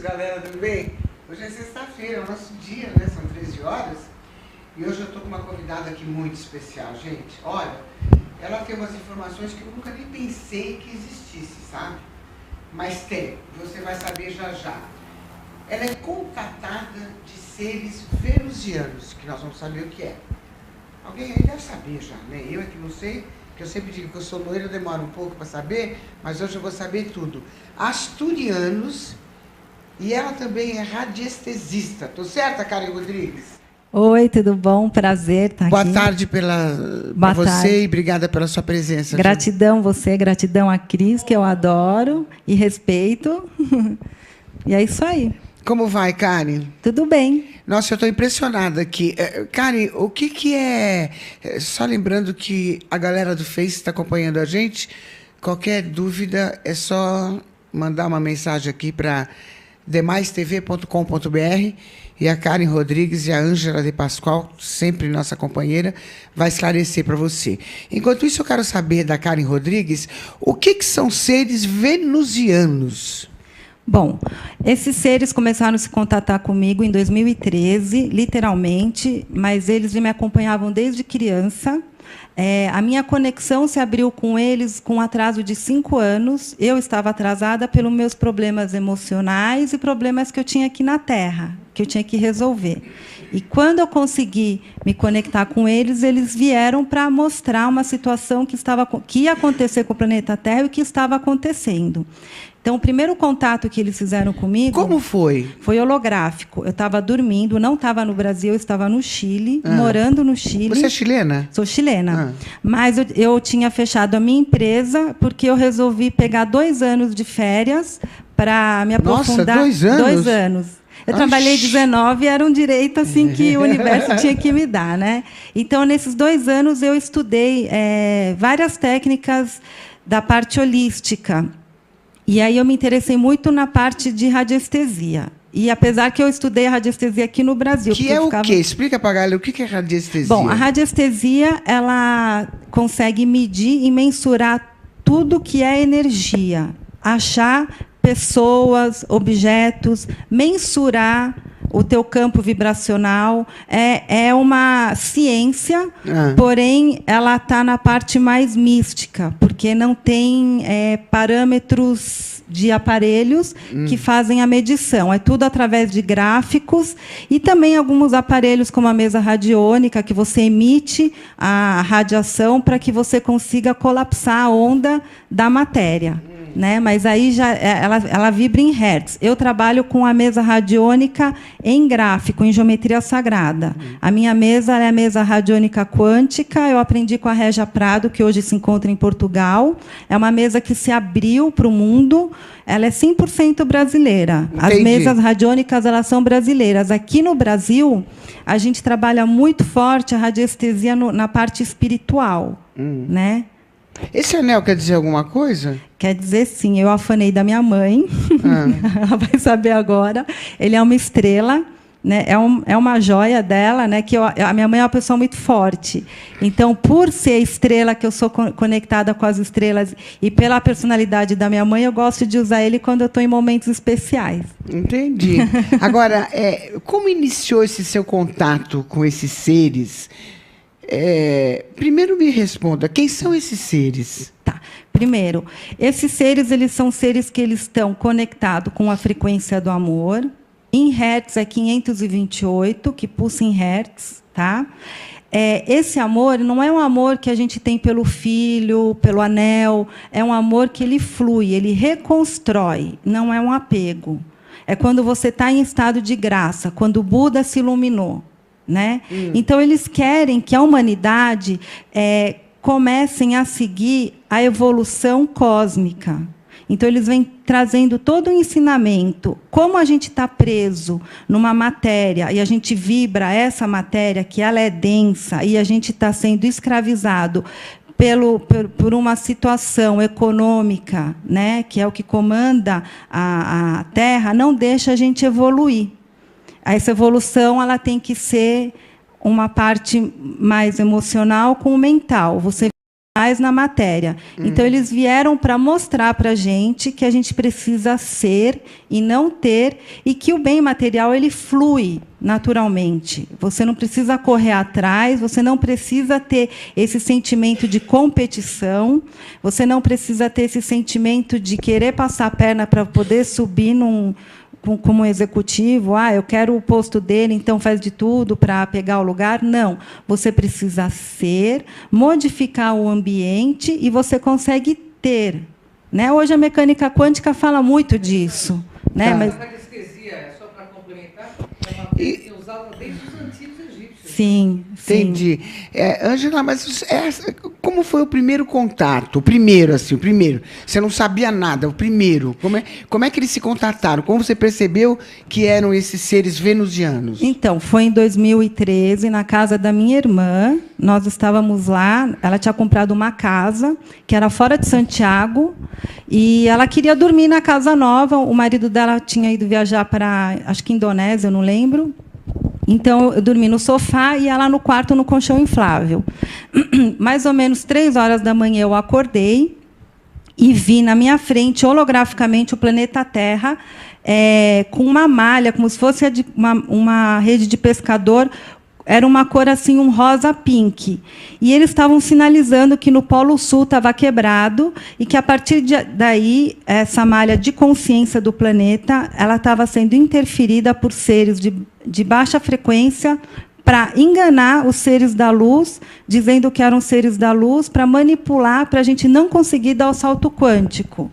galera, tudo bem? Hoje é sexta-feira, é o nosso dia, né? São 13 horas. E hoje eu estou com uma convidada aqui muito especial, gente. Olha, ela tem umas informações que eu nunca nem pensei que existisse, sabe? Mas tem, você vai saber já já. Ela é contatada de seres venusianos, que nós vamos saber o que é. Alguém aí deve saber já, né? Eu é que não sei, porque eu sempre digo que eu sou loira, demora um pouco para saber, mas hoje eu vou saber tudo. Asturianos, e ela também é radiestesista. Tô certa, Karen Rodrigues? Oi, tudo bom? Prazer estar aqui. Boa tarde para você e obrigada pela sua presença. Gratidão você, gratidão a Cris, que eu adoro e respeito. E é isso aí. Como vai, Karen? Tudo bem. Nossa, eu estou impressionada aqui. Karen, o que é... Só lembrando que a galera do Face está acompanhando a gente. Qualquer dúvida é só mandar uma mensagem aqui para demaistv.com.br e a Karen Rodrigues e a Ângela de Pascoal, sempre nossa companheira, vai esclarecer para você. Enquanto isso, eu quero saber da Karen Rodrigues o que são seres venusianos. Bom, esses seres começaram a se contatar comigo em 2013, literalmente, mas eles me acompanhavam desde criança. A minha conexão se abriu com eles com um atraso de 5 anos. Eu estava atrasada pelos meus problemas emocionais e problemas que eu tinha aqui na Terra, que eu tinha que resolver. E quando eu consegui me conectar com eles, eles vieram para mostrar uma situação que ia acontecer com o planeta Terra e o que estava acontecendo. Então, o primeiro contato que eles fizeram comigo... Como foi? Foi holográfico. Eu estava dormindo, não estava no Brasil, eu estava no Chile, morando no Chile. Você é chilena? Sou chilena. Mas eu tinha fechado a minha empresa porque eu resolvi pegar 2 anos de férias para me aprofundar. Nossa, 2 anos? 2 anos. Eu trabalhei 19 e era um direito assim que o universo tinha que me dar, né? Então, nesses 2 anos, eu estudei várias técnicas da parte holística. E aí eu me interessei muito na parte de radiestesia. E apesar que eu estudei a radiestesia aqui no Brasil... Que é o quê? Explica para a galera o que é radiestesia. Bom, a radiestesia ela consegue medir e mensurar tudo que é energia. Achar pessoas, objetos, mensurar o teu campo vibracional. É uma ciência, porém, ela está na parte mais mística, porque não tem parâmetros de aparelhos que fazem a medição. É tudo através de gráficos e também alguns aparelhos, como a mesa radiônica, que você emite a radiação para que você consiga colapsar a onda da matéria. Né? Mas aí já ela vibra em hertz. Eu trabalho com a mesa radiônica em gráfico, em geometria sagrada. A minha mesa é a mesa radiônica quântica. Eu aprendi com a Régia Prado, que hoje se encontra em Portugal. É uma mesa que se abriu para o mundo. Ela é 100% brasileira. Entendi. As mesas radiônicas elas são brasileiras. Aqui no Brasil, a gente trabalha muito forte a radiestesia na parte espiritual, né? Esse anel quer dizer alguma coisa? Quer dizer, sim. Eu afanei da minha mãe. Ela vai saber agora. Ele é uma estrela, né? É uma joia dela, né? Que a minha mãe é uma pessoa muito forte. Então, por ser estrela, que eu sou conectada com as estrelas, e pela personalidade da minha mãe, eu gosto de usar ele quando eu estou em momentos especiais. Entendi. Agora, como iniciou esse seu contato com esses seres? Primeiro me responda, quem são esses seres? Tá. Primeiro, esses seres eles são seres que eles estão conectados com a frequência do amor. Em hertz é 528, que pulsa em hertz, tá? Esse amor não é um amor que a gente tem pelo filho, pelo anel. É um amor que ele flui, ele reconstrói. Não é um apego. É quando você está em estado de graça, quando o Buda se iluminou. Né? Então, eles querem que a humanidade comecem a seguir a evolução cósmica. Então, eles vêm trazendo todo o ensinamento. Como a gente está preso numa matéria e a gente vibra essa matéria, que ela é densa, e a gente está sendo escravizado por uma situação econômica, né, que é o que comanda a Terra, não deixa a gente evoluir. Essa evolução ela tem que ser uma parte mais emocional com o mental. Você mais na matéria. Então, eles vieram para mostrar para a gente que a gente precisa ser e não ter, e que o bem material ele flui naturalmente. Você não precisa correr atrás, você não precisa ter esse sentimento de competição, você não precisa ter esse sentimento de querer passar a perna para poder subir como executivo, eu quero o posto dele, então faz de tudo para pegar o lugar. Não, você precisa ser, modificar o ambiente e você consegue ter. Né? Hoje a mecânica quântica fala muito disso. Né? Mas... A radiestesia, só para complementar, é uma técnica usada desde os antigos egípcios. Sim, sim. Entendi. Ângela, mas como foi o primeiro contato? O primeiro. Você não sabia nada, o primeiro. Como é que eles se contataram? Como você percebeu que eram esses seres venusianos? Então, foi em 2013, na casa da minha irmã. Nós estávamos lá, ela tinha comprado uma casa, que era fora de Santiago, e ela queria dormir na casa nova. O marido dela tinha ido viajar para, acho que Indonésia, eu não lembro. Então, eu dormi no sofá e ela no quarto, no colchão inflável. Mais ou menos 3h da manhã, eu acordei e vi na minha frente, holograficamente, o planeta Terra, com uma malha, como se fosse uma rede de pescador. Era uma cor assim, um rosa pink. E eles estavam sinalizando que no Polo Sul estava quebrado e que, a partir daí, essa malha de consciência do planeta ela estava sendo interferida por seres de baixa frequência para enganar os seres da luz, dizendo que eram seres da luz, para manipular, para a gente não conseguir dar o salto quântico.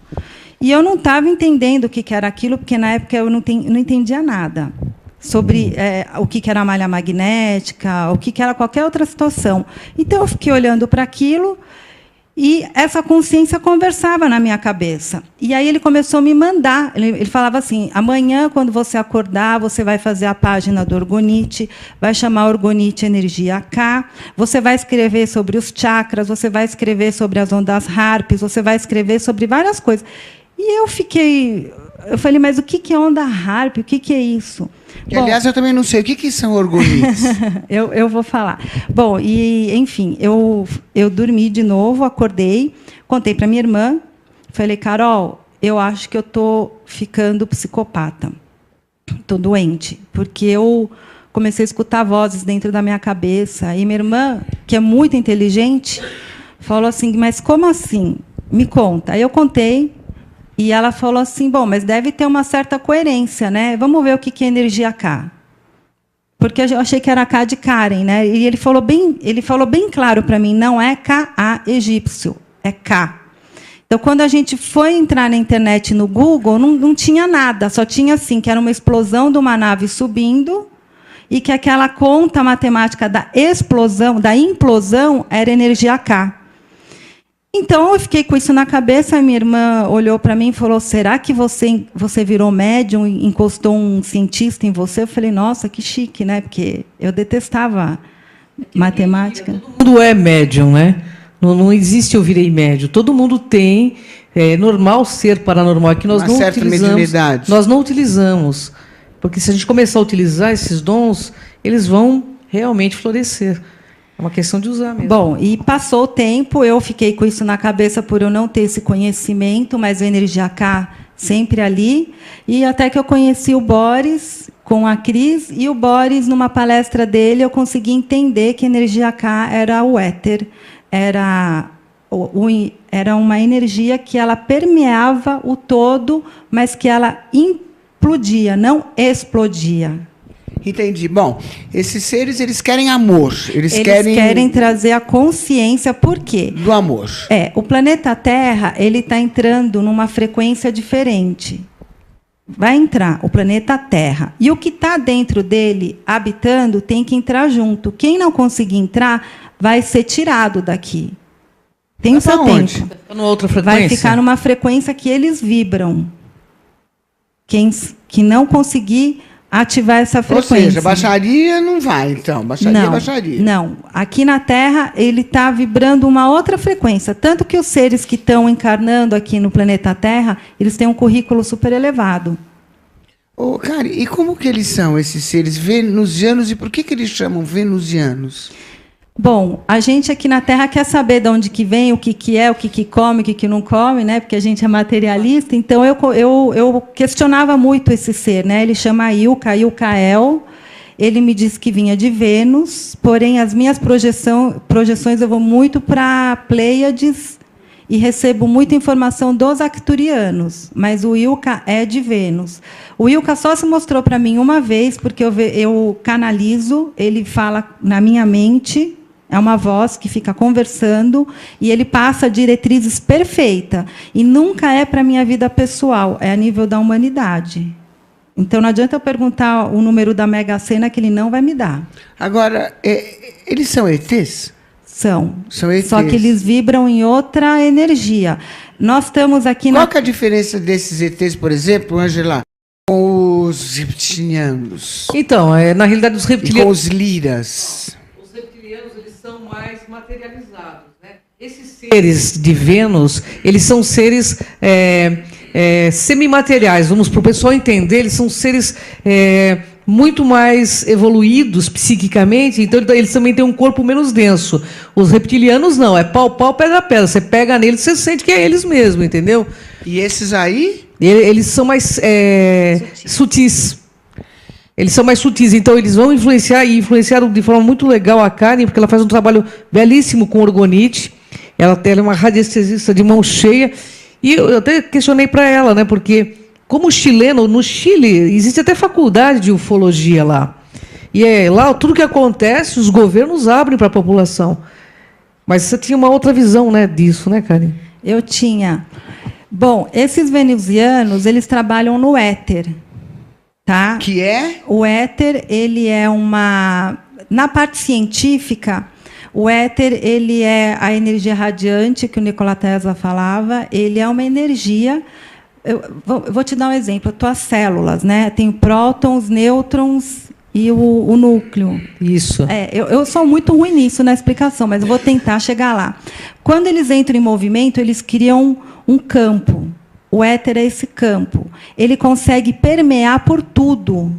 E eu não estava entendendo o que era aquilo, porque, na época, eu não entendia nada sobre o que era a malha magnética, o que era qualquer outra situação. Então, eu fiquei olhando para aquilo e essa consciência conversava na minha cabeça. E aí ele começou a me mandar. Ele falava assim, amanhã, quando você acordar, você vai fazer a página do Orgonite, vai chamar Orgonite Energia K, você vai escrever sobre os chakras, você vai escrever sobre as ondas harps, você vai escrever sobre várias coisas. E eu falei, mas o que é onda harp? O que é isso? Bom, aliás, eu também não sei. O que são orgonites? eu vou falar. Bom, e, enfim, eu dormi de novo, acordei, contei para minha irmã, falei, Carol, eu acho que eu estou ficando psicopata. Estou doente, porque eu comecei a escutar vozes dentro da minha cabeça. E minha irmã, que é muito inteligente, falou assim, mas como assim? Me conta. Aí eu contei. E ela falou assim, bom, mas deve ter uma certa coerência, né? Vamos ver o que é energia K. Porque eu achei que era K de Karen, né? E ele falou bem claro para mim, não é Ka egípcio, é K. Então, quando a gente foi entrar na internet, no Google, não tinha nada, só tinha assim, que era uma explosão de uma nave subindo e que aquela conta matemática da explosão, da implosão, era energia K. Então, eu fiquei com isso na cabeça, a minha irmã olhou para mim e falou, será que você virou médium e encostou um cientista em você? Eu falei, nossa, que chique, né? Porque eu detestava matemática. Todo mundo é médium, né? Não existe eu virei médium. Todo mundo tem, é normal ser paranormal, que nós não utilizamos. Mediunidade. Nós não utilizamos, porque se a gente começar a utilizar esses dons, eles vão realmente florescer. É uma questão de usar mesmo. Bom, e passou o tempo, eu fiquei com isso na cabeça por eu não ter esse conhecimento, mas a energia K sempre ali. E até que eu conheci o Boris com a Cris, e o Boris, numa palestra dele, eu consegui entender que a energia K era o éter, era uma energia que ela permeava o todo, mas que ela implodia, não explodia. Entendi. Bom, esses seres, eles querem amor. Eles querem trazer a consciência, por quê? Do amor. O planeta Terra ele está entrando numa frequência diferente. Vai entrar o planeta Terra. E o que está dentro dele, habitando, tem que entrar junto. Quem não conseguir entrar, vai ser tirado daqui. Tem o seu tempo. Vai ficar numa frequência que eles vibram. Que não conseguir ativar essa frequência. Ou seja, baixaria não vai, então. Baixaria é baixaria. Não. Aqui na Terra, ele está vibrando uma outra frequência. Tanto que os seres que estão encarnando aqui no planeta Terra, eles têm um currículo super elevado. Cara, e como que eles são, esses seres venusianos, e por que eles chamam venusianos? Bom, a gente aqui na Terra quer saber de onde que vem, o que é, o que come, o que não come, né? Porque a gente é materialista. Então, eu questionava muito esse ser, né? Ele chama Ilkael. Ele me disse que vinha de Vênus, porém, as minhas projeções eu vou muito para Pleiades e recebo muita informação dos arcturianos, mas o Ilka é de Vênus. O Ilka só se mostrou para mim uma vez, porque eu canalizo, ele fala na minha mente, é uma voz que fica conversando, e ele passa diretrizes perfeitas. E nunca é para a minha vida pessoal, é a nível da humanidade. Então, não adianta eu perguntar o número da Mega Sena, que ele não vai me dar. Agora, eles são ETs? São ETs. Só que eles vibram em outra energia. Nós estamos aqui... Qual que é a diferença desses ETs, por exemplo, Ângela, com os reptilianos? Então, na realidade, os reptilianos... E com os liras? Os reptilianos, eles são mais materializados, né? Esses seres de Vênus, eles são seres... semimateriais, vamos para o pessoal entender, eles são seres muito mais evoluídos psiquicamente, então eles também têm um corpo menos denso. Os reptilianos não, é pau, pedra, pedra. Você pega neles, você sente que é eles mesmo, entendeu? E esses aí? Eles são mais sutis. Eles são mais sutis, então eles vão influenciar, e influenciaram de forma muito legal a Karen, porque ela faz um trabalho belíssimo com orgonite. Ela é uma radiestesista de mão cheia. E eu até questionei para ela, né, porque, como chileno, no Chile, existe até faculdade de ufologia lá. E lá, tudo que acontece, os governos abrem para a população. Mas você tinha uma outra visão, né, disso, né, Karen? Eu tinha. Bom, esses venusianos, eles trabalham no éter. Tá? Que é? O éter, ele é uma... Na parte científica... O éter, ele é a energia radiante que o Nikola Tesla falava. Ele é uma energia... Eu vou te dar um exemplo. As tuas células, né? Tem prótons, nêutrons e o núcleo. Isso. Eu sou muito ruim nisso na explicação, mas eu vou tentar chegar lá. Quando eles entram em movimento, eles criam um campo. O éter é esse campo. Ele consegue permear por tudo.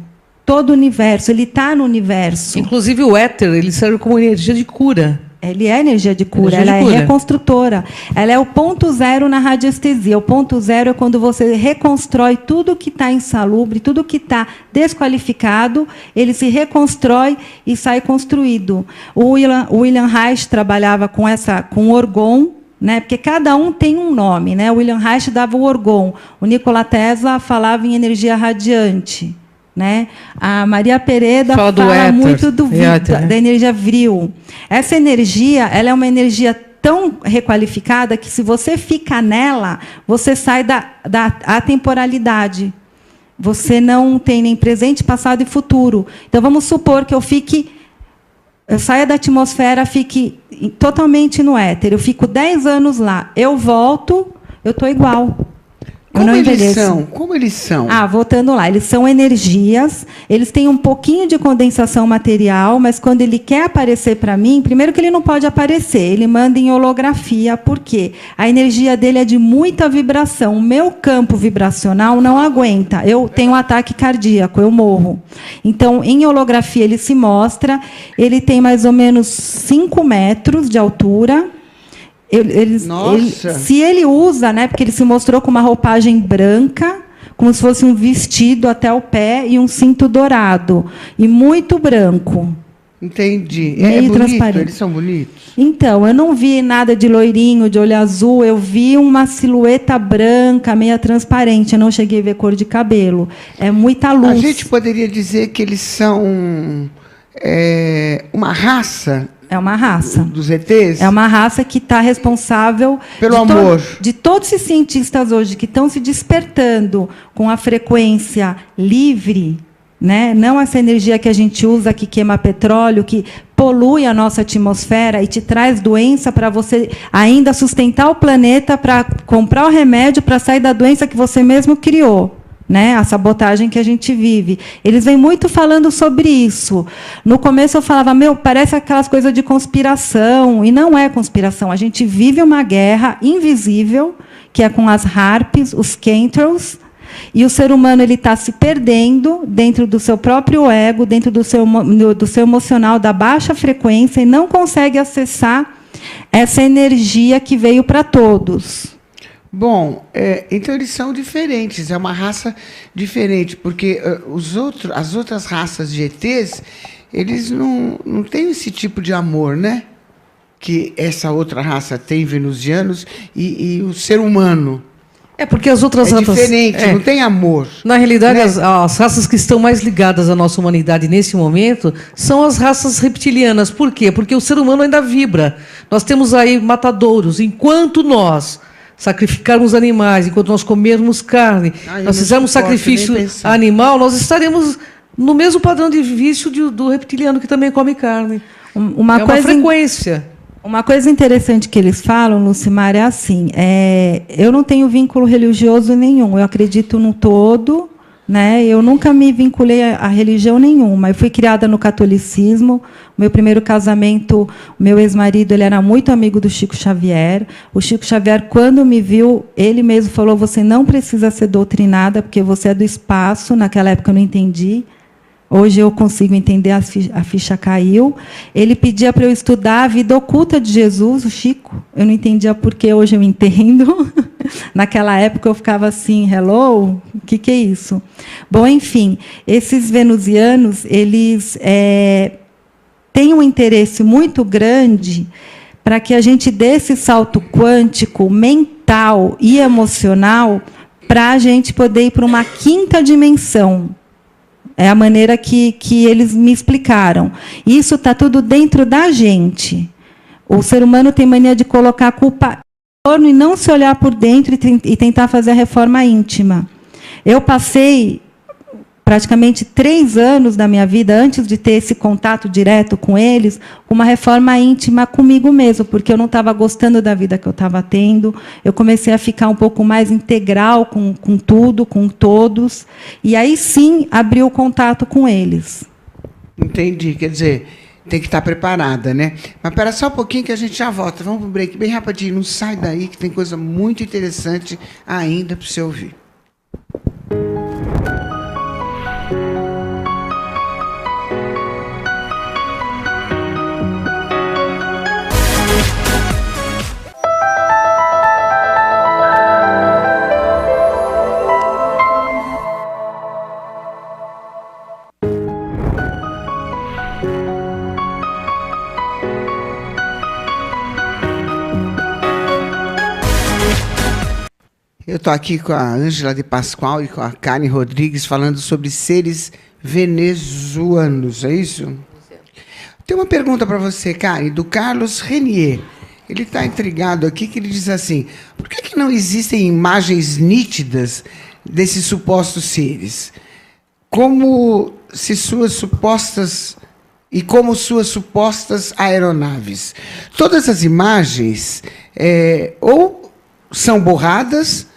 Todo o universo, ele está no universo. Inclusive o éter, ele serve como energia de cura. Ele é energia de cura, ela é reconstrutora. Ela é o ponto zero na radiestesia. O ponto zero é quando você reconstrói tudo que está insalubre, tudo que está desqualificado, ele se reconstrói e sai construído. O William Reich trabalhava com orgon, né? Porque cada um tem um nome, né? O William Reich dava o orgon. O Nikola Tesla falava em energia radiante. Né? A Maria Pereda fala muito da energia vril. Essa energia, ela é uma energia tão requalificada que, se você fica nela, você sai da atemporalidade. Você não tem nem presente, passado e futuro. Então, vamos supor que eu saia da atmosfera, fique totalmente no éter. Eu fico 10 anos lá. Eu volto, eu estou igual. Como eles são? Voltando lá, eles são energias, eles têm um pouquinho de condensação material, mas quando ele quer aparecer para mim, primeiro que ele não pode aparecer, ele manda em holografia, por quê? A energia dele é de muita vibração, o meu campo vibracional não aguenta, eu tenho um ataque cardíaco, eu morro. Então, em holografia ele se mostra, ele tem mais ou menos 5 metros de altura. Se ele usa, né, porque ele se mostrou com uma roupagem branca, como se fosse um vestido até o pé e um cinto dourado, e muito branco. Entendi. É bonito? Eles são bonitos? Então, eu não vi nada de loirinho, de olho azul, eu vi uma silhueta branca, meia transparente, eu não cheguei a ver cor de cabelo. É muita luz. A gente poderia dizer que eles são uma raça? É uma raça. Dos ETs? É uma raça que está responsável... Pelo amor. De todos esses cientistas hoje que estão se despertando com a frequência livre, né? Não essa energia que a gente usa, que queima petróleo, que polui a nossa atmosfera e te traz doença para você ainda sustentar o planeta, para comprar o remédio, para sair da doença que você mesmo criou. Né, a sabotagem que a gente vive. Eles vêm muito falando sobre isso. No começo eu falava, parece aquelas coisas de conspiração, e não é conspiração. A gente vive uma guerra invisível, que é com as harpies, os chemtrails, e o ser humano ele está se perdendo dentro do seu próprio ego, dentro do seu emocional da baixa frequência, e não consegue acessar essa energia que veio para todos. Bom, então eles são diferentes, é uma raça diferente, porque as outras raças de ETs, eles não têm esse tipo de amor, né? Que essa outra raça tem, venusianos, e o ser humano. Porque as outras raças... É diferente, não tem amor. Na realidade, né? As raças que estão mais ligadas à nossa humanidade nesse momento são as raças reptilianas. Por quê? Porque o ser humano ainda vibra. Nós temos aí matadouros. Enquanto nós sacrificarmos animais, enquanto nós comermos carne, nós fizermos sacrifício animal, nós estaremos no mesmo padrão de vício do reptiliano, que também come carne. Uma frequência. Uma coisa interessante que eles falam, Lucimar, é assim, eu não tenho vínculo religioso nenhum, eu acredito no todo, né? Eu nunca me vinculei a religião nenhuma, eu fui criada no catolicismo. Meu primeiro casamento, meu ex-marido, ele era muito amigo do Chico Xavier. O Chico Xavier, quando me viu, ele mesmo falou, você não precisa ser doutrinada, porque você é do espaço. Naquela época eu não entendi. Hoje eu consigo entender, a ficha caiu. Ele pedia para eu estudar a vida oculta de Jesus, o Chico. Eu não entendia por que, hoje eu entendo. Naquela época eu ficava assim, hello? O que é isso? Bom, enfim, esses venusianos, eles têm um interesse muito grande para que a gente dê esse salto quântico, mental e emocional, para a gente poder ir para uma quinta dimensão. É a maneira que eles me explicaram. Isso está tudo dentro da gente. O ser humano tem mania de colocar a culpa no entorno e não se olhar por dentro e tentar fazer a reforma íntima. Eu passei praticamente 3 anos da minha vida, antes de ter esse contato direto com eles, uma reforma íntima comigo mesmo, porque eu não estava gostando da vida que eu estava tendo. Eu comecei a ficar um pouco mais integral com tudo, com todos, e aí sim abriu o contato com eles. Entendi, quer dizer, tem que estar preparada, né? Mas espera só um pouquinho que a gente já volta. Vamos para o break bem rapidinho, não sai daí que tem coisa muito interessante ainda para você ouvir. Eu estou aqui com a Ângela de Pascoal e com a Karen Rodrigues falando sobre seres venezuelanos, é isso? Tem uma pergunta para você, Karen, do Carlos Renier. Ele está intrigado aqui, que ele diz assim, por que não existem imagens nítidas desses supostos seres? Como suas supostas aeronaves. Todas as imagens ou são borradas,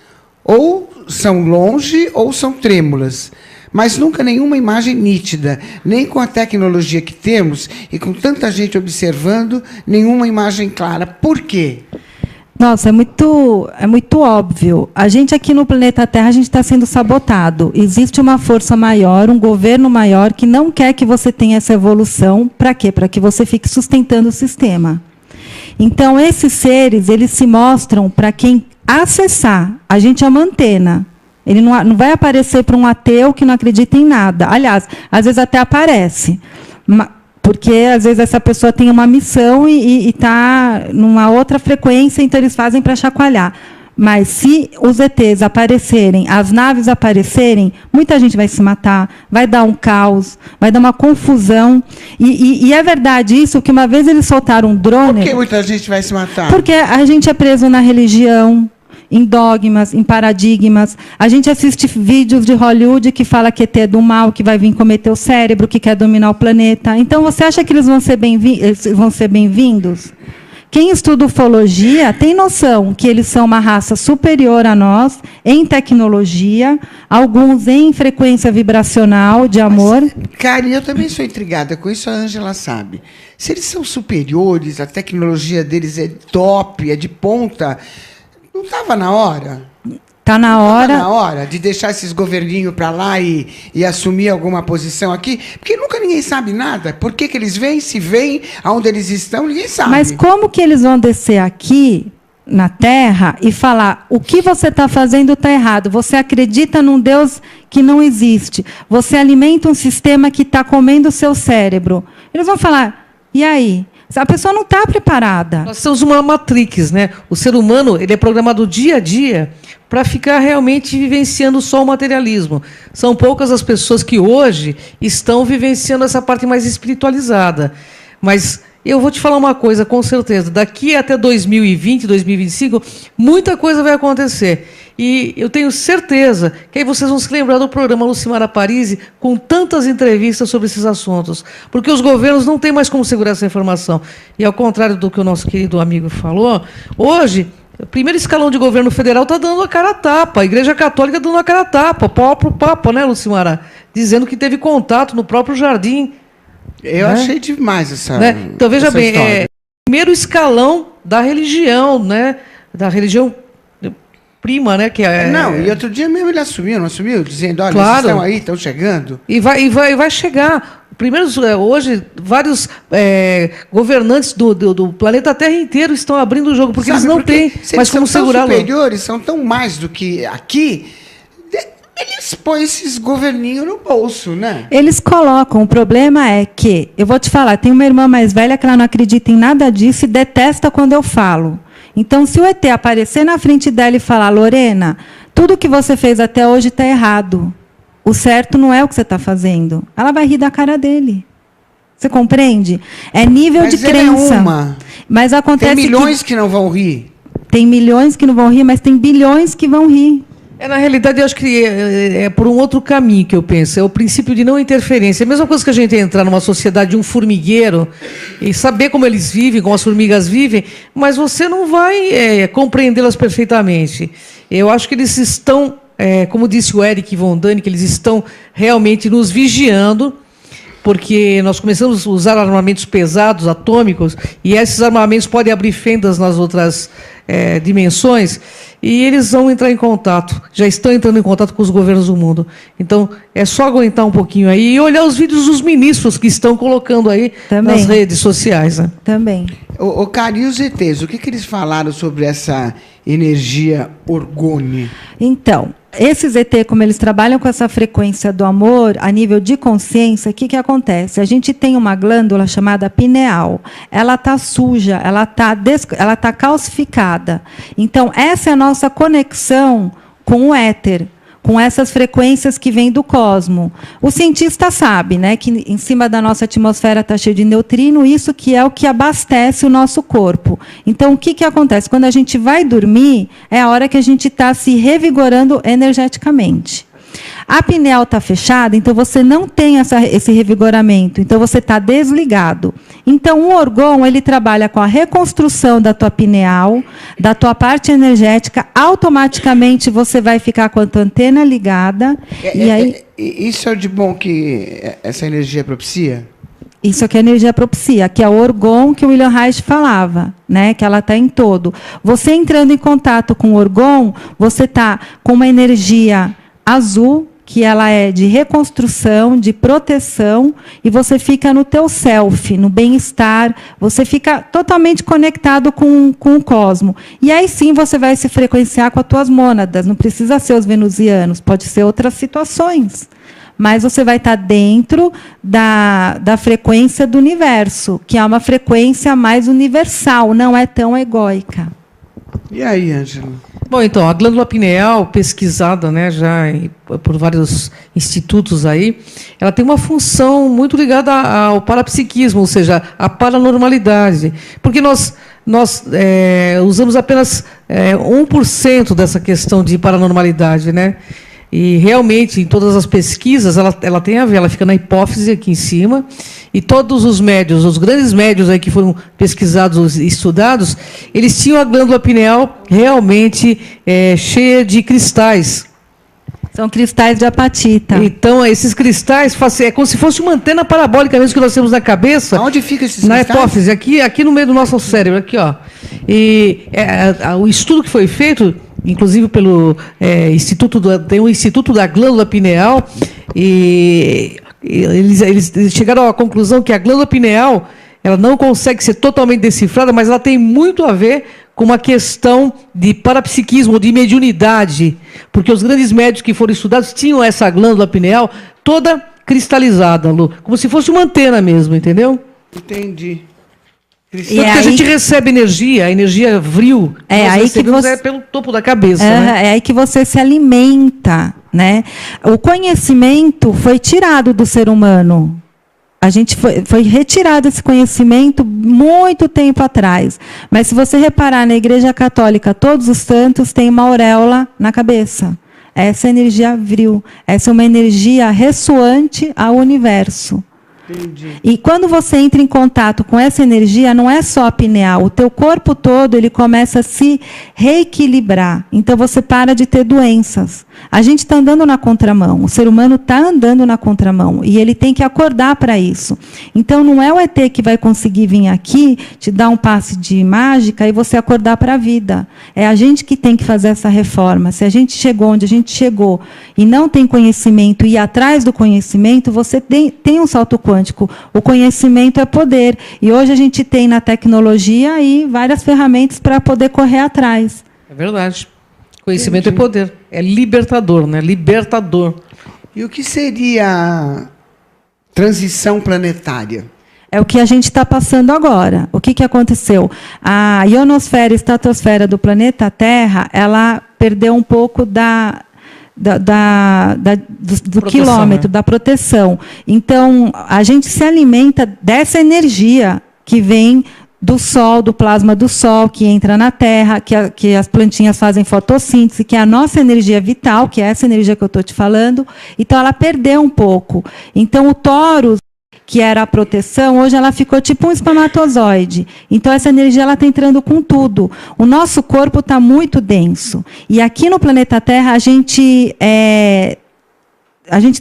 ou são longe, ou são trêmulas. Mas nunca nenhuma imagem nítida, nem com a tecnologia que temos, e com tanta gente observando, nenhuma imagem clara. Por quê? Nossa, é muito óbvio. A gente aqui no planeta Terra, a gente está sendo sabotado. Existe uma força maior, um governo maior, que não quer que você tenha essa evolução. Para quê? Para que você fique sustentando o sistema. Então, esses seres, eles se mostram para quem acessar. A gente é uma antena. Ele não vai aparecer para um ateu que não acredita em nada. Aliás, às vezes até aparece. Porque, às vezes, essa pessoa tem uma missão e está numa outra frequência, então eles fazem para chacoalhar. Mas, se os ETs aparecerem, as naves aparecerem, muita gente vai se matar, vai dar um caos, vai dar uma confusão. E é verdade isso, que uma vez eles soltaram um drone... Por que muita gente vai se matar? Porque a gente é preso na religião, em dogmas, em paradigmas. A gente assiste vídeos de Hollywood que fala que ET é do mal, que vai vir comer o cérebro, que quer dominar o planeta. Então, você acha que eles vão ser bem-vindos? Quem estuda ufologia tem noção que eles são uma raça superior a nós, em tecnologia, alguns em frequência vibracional de amor. Mas, Karen, eu também sou intrigada com isso, a Ângela sabe. Se eles são superiores, a tecnologia deles é top, é de ponta... Não estava na hora? Está na hora... Tá na hora de deixar esses governinhos para lá e assumir alguma posição aqui, porque nunca ninguém sabe nada. Por que eles vêm, se vêm, aonde eles estão, ninguém sabe. Mas como que eles vão descer aqui na Terra e falar o que você está fazendo está errado? Você acredita num Deus que não existe. Você alimenta um sistema que está comendo o seu cérebro. Eles vão falar, e aí? A pessoa não está preparada. Nós temos uma matrix, né? O ser humano ele é programado dia a dia para ficar realmente vivenciando só o materialismo. São poucas as pessoas que hoje estão vivenciando essa parte mais espiritualizada. Mas eu vou te falar uma coisa, com certeza. Daqui até 2020, 2025, muita coisa vai acontecer. E eu tenho certeza que aí vocês vão se lembrar do programa Lucimara Parisi com tantas entrevistas sobre esses assuntos. Porque os governos não têm mais como segurar essa informação. E ao contrário do que o nosso querido amigo falou, hoje, o primeiro escalão de governo federal está dando a cara a tapa. A Igreja Católica dando a cara a tapa. O próprio Papa, né, Lucimara? Dizendo que teve contato no próprio jardim. Eu achei demais essa né? Então, veja bem, primeiro escalão da religião, né? Da religião prima, né? Que não, e outro dia mesmo ele assumiu, não assumiu? Dizendo, olha, claro, vocês estão aí, estão chegando. E vai chegar. Primeiro, hoje, vários governantes do planeta Terra inteiro estão abrindo o jogo, porque eles não têm mais como segurá-lo. Os superiores são tão mais do que aqui... Eles põem esses governinhos no bolso, né? Eles colocam. O problema é que, eu vou te falar, tem uma irmã mais velha que ela não acredita em nada disso e detesta quando eu falo. Então, se o ET aparecer na frente dela e falar, Lorena, tudo que você fez até hoje está errado. O certo não é o que você está fazendo. Ela vai rir da cara dele. Você compreende? É nível de crença. Mas acontece tem milhões que não vão rir. Tem milhões que não vão rir, mas tem bilhões que vão rir. Na realidade, eu acho que é por um outro caminho que eu penso. É o princípio de não interferência. É a mesma coisa que a gente entrar numa sociedade de um formigueiro e saber como eles vivem, como as formigas vivem, mas você não vai compreendê-las perfeitamente. Eu acho que eles estão, como disse o Eric Von Däniken, eles estão realmente nos vigiando, porque nós começamos a usar armamentos pesados, atômicos, e esses armamentos podem abrir fendas nas outras dimensões, e eles vão entrar em contato, já estão entrando em contato com os governos do mundo. Então, é só aguentar um pouquinho aí e olhar os vídeos dos ministros que estão colocando aí também nas redes sociais. Né? Também. O Cari e os ETs, o que eles falaram sobre essa energia orgone? Então, esses ET, como eles trabalham com essa frequência do amor, a nível de consciência, o que acontece? A gente tem uma glândula chamada pineal. Ela está suja, ela está calcificada. Então, essa é a nossa conexão com o éter, com essas frequências que vêm do cosmo. O cientista sabe, né, que em cima da nossa atmosfera está cheio de neutrino, isso que é o que abastece o nosso corpo. Então, o que acontece? Quando a gente vai dormir, é a hora que a gente está se revigorando energeticamente. A pineal está fechada, então você não tem esse revigoramento, então você está desligado. Então, o orgon, ele trabalha com a reconstrução da tua pineal, da tua parte energética, automaticamente você vai ficar com a tua antena ligada. Isso é de bom que essa energia propicia? Isso aqui é energia propicia, que é o orgon que o William Reich falava, né? Que ela está em todo. Você entrando em contato com o orgon, você está com uma energia azul, que ela é de reconstrução, de proteção, e você fica no teu self, no bem-estar, você fica totalmente conectado com o cosmo. E aí sim você vai se frequenciar com as tuas mônadas, não precisa ser os venusianos, pode ser outras situações. Mas você vai estar dentro da frequência do universo, que é uma frequência mais universal, não é tão egóica. E aí, Ângela? Bom, então, a glândula pineal, pesquisada, né, já por vários institutos aí, ela tem uma função muito ligada ao parapsiquismo, ou seja, à paranormalidade. Porque nós usamos apenas 1% dessa questão de paranormalidade, né? E realmente, em todas as pesquisas, ela tem a ver, ela fica na hipófise aqui em cima, e todos os médios, os grandes médios aí que foram pesquisados e estudados, eles tinham a glândula pineal realmente cheia de cristais. São cristais de apatita. Então, esses cristais, é como se fosse uma antena parabólica mesmo que nós temos na cabeça. Onde fica esses cristais? Na hipófise, aqui no meio do nosso Nossa. cérebro, aqui, ó. E o estudo que foi feito inclusive pelo tem o Instituto da Glândula Pineal, e eles chegaram à conclusão que a glândula pineal ela não consegue ser totalmente decifrada, mas ela tem muito a ver com uma questão de parapsiquismo, de mediunidade, porque os grandes médios que foram estudados tinham essa glândula pineal toda cristalizada, Lu, como se fosse uma antena mesmo, entendeu? Entendi. Porque a gente recebe energia, a energia vril, aí que você é pelo topo da cabeça. Né? É aí que você se alimenta, né? O conhecimento foi tirado do ser humano. A gente foi retirado esse conhecimento muito tempo atrás. Mas se você reparar na Igreja Católica, todos os santos têm uma auréola na cabeça. Essa é energia vril. Essa é uma energia ressoante ao universo. Entendi. E quando você entra em contato com essa energia, não é só a pineal, o teu corpo todo ele começa a se reequilibrar. Então você para de ter doenças. A gente está andando na contramão, o ser humano está andando na contramão e ele tem que acordar para isso. Então não é o ET que vai conseguir vir aqui, te dar um passe de mágica e você acordar para a vida. É a gente que tem que fazer essa reforma. Se a gente chegou onde a gente chegou e não tem conhecimento e ir atrás do conhecimento, você tem um salto quântico. O conhecimento é poder. E hoje a gente tem na tecnologia aí várias ferramentas para poder correr atrás. É verdade. Conhecimento é poder. É libertador, né? Libertador. E o que seria transição planetária? É o que a gente está passando agora. O que aconteceu? A ionosfera e estratosfera do planeta Terra, ela perdeu um pouco do quilômetro, né? Da proteção. Então, a gente se alimenta dessa energia que vem do Sol, do plasma do Sol, que entra na Terra, que as plantinhas fazem fotossíntese, que é a nossa energia vital, que é essa energia que eu estou te falando. Então, ela perdeu um pouco. Então, o Taurus, que era a proteção, hoje ela ficou tipo um espermatozoide. Então, essa energia está entrando com tudo. O nosso corpo está muito denso. E aqui no planeta Terra, a gente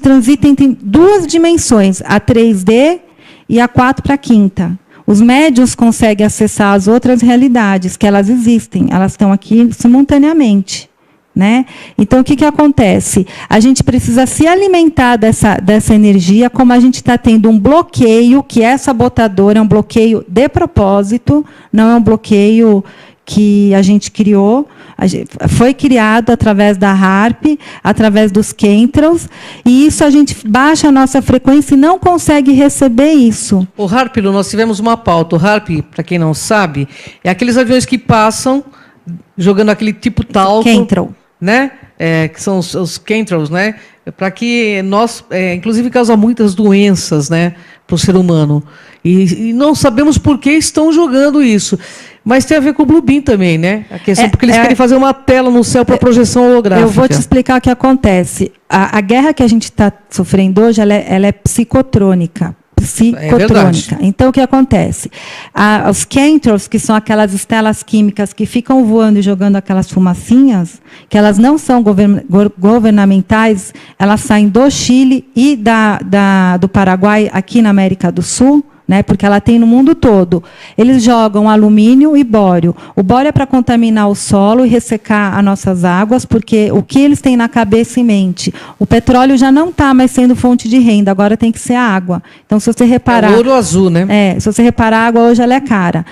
transita entre duas dimensões, a 3D e a 4 para a 5ª. Os médiuns conseguem acessar as outras realidades, que elas existem, elas estão aqui simultaneamente. Né? Então, o que acontece? A gente precisa se alimentar dessa energia, como a gente está tendo um bloqueio, que é sabotador, é um bloqueio de propósito, não é um bloqueio que a gente criou, foi criado através da HAARP, através dos chemtrails, e isso a gente baixa a nossa frequência e não consegue receber isso. O HAARP, nós tivemos uma pauta. O HAARP, para quem não sabe, é aqueles aviões que passam jogando aquele tipo talco, chemtrail, né? Que são os chemtrails, né? Para que nós, inclusive, causa muitas doenças, né, para o ser humano. E não sabemos por que estão jogando isso. Mas tem a ver com o Blue Beam também, né? A questão porque eles querem fazer uma tela no céu para projeção holográfica. Eu vou te explicar o que acontece. A guerra que a gente está sofrendo hoje, ela é psicotrônica. Psicotrônica. Então, o que acontece? Os chemtrails, que são aquelas estelas químicas que ficam voando e jogando aquelas fumacinhas, que elas não são governamentais, elas saem do Chile e do Paraguai, aqui na América do Sul, né, porque ela tem no mundo todo. Eles jogam alumínio e bório. O bório é para contaminar o solo e ressecar as nossas águas, porque o que eles têm na cabeça e mente? O petróleo já não está mais sendo fonte de renda, agora tem que ser a água. Então, se você reparar... É ouro azul, né? Se você reparar, a água hoje ela é cara.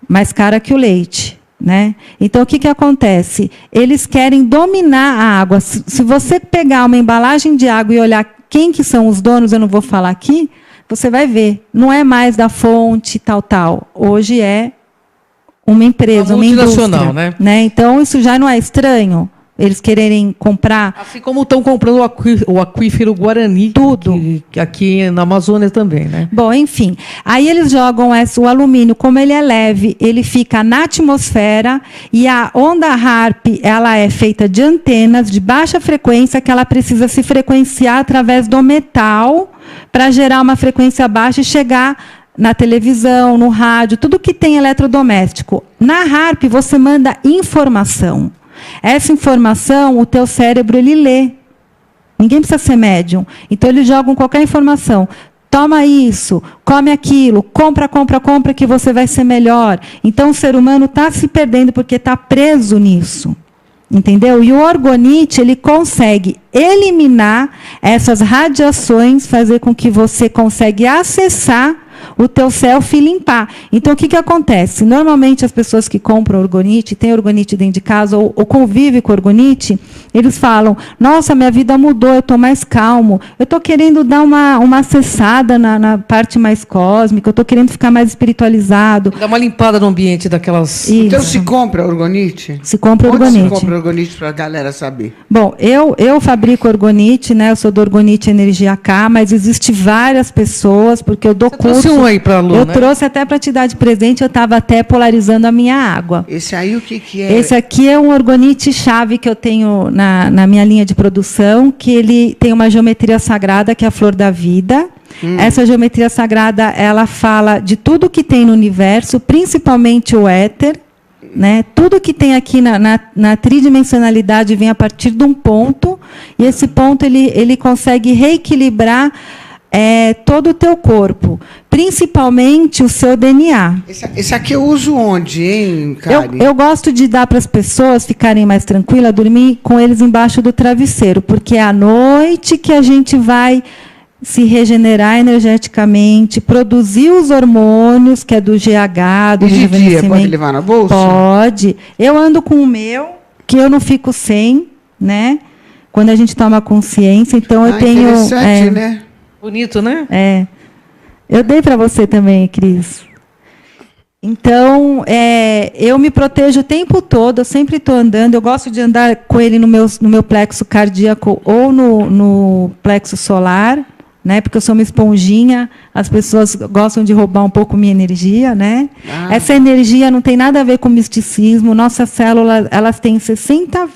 Mais cara que o leite. Né? Então, o que acontece? Eles querem dominar a água. Se você pegar uma embalagem de água e olhar quem que são os donos, eu não vou falar aqui, você vai ver, não é mais da fonte tal. Hoje é uma empresa, uma indústria. Né? Então, isso já não é estranho? Eles quererem comprar... Assim como estão comprando o aquífero Guarani. Tudo. Aqui na Amazônia também. Né? Bom, enfim. Aí eles jogam o alumínio, como ele é leve, ele fica na atmosfera, e a onda HAARP, ela é feita de antenas de baixa frequência, que ela precisa se frequenciar através do metal, para gerar uma frequência baixa e chegar na televisão, no rádio, tudo que tem eletrodoméstico. Na HAARP, você manda informação. Essa informação, o teu cérebro, ele lê. Ninguém precisa ser médium. Então, eles jogam qualquer informação. Toma isso, come aquilo, compra, que você vai ser melhor. Então, o ser humano está se perdendo porque está preso nisso. Entendeu? E o orgonite, ele consegue eliminar essas radiações, fazer com que você consiga acessar o teu self e limpar. Então, o que acontece? Normalmente, as pessoas que compram orgonite, têm orgonite dentro de casa, ou convivem com orgonite, eles falam, nossa, minha vida mudou, eu estou mais calmo, eu estou querendo dar uma acessada na parte mais cósmica, eu estou querendo ficar mais espiritualizado. Dá uma limpada no ambiente daquelas... Isso. Então, se compra orgonite? Se compra orgonite. Onde se compra orgonite para a galera saber? Bom, eu fabrico orgonite, né? Eu sou do Orgonite Energia K, mas existe várias pessoas, porque eu dou curso. Um aí pra Lu, eu né? trouxe até para te dar de presente, eu estava até polarizando a minha água. Esse aí o que é? Esse aqui é um orgonite chave que eu tenho na minha linha de produção, que ele tem uma geometria sagrada, que é a flor da vida. Essa geometria sagrada, ela fala de tudo que tem no universo, principalmente o éter. Né? Tudo que tem aqui na tridimensionalidade vem a partir de um ponto, e esse ponto ele consegue reequilibrar todo o teu corpo, principalmente o seu DNA. Esse aqui eu uso onde, hein, Karen? Eu gosto de dar para as pessoas ficarem mais tranquilas, dormir com eles embaixo do travesseiro, porque é à noite que a gente vai se regenerar energeticamente, produzir os hormônios, que é do GH, do rejuvenescimento. E de dia, pode levar na bolsa? Pode. Eu ando com o meu, que eu não fico sem, né? Quando a gente toma consciência, então eu tenho... Interessante, né? Bonito, né? Eu dei para você também, Cris. Então, eu me protejo o tempo todo, eu sempre estou andando, eu gosto de andar com ele no meu plexo cardíaco ou no plexo solar, né? Porque eu sou uma esponjinha, as pessoas gostam de roubar um pouco minha energia, né? Essa energia não tem nada a ver com misticismo, nossas células elas têm 60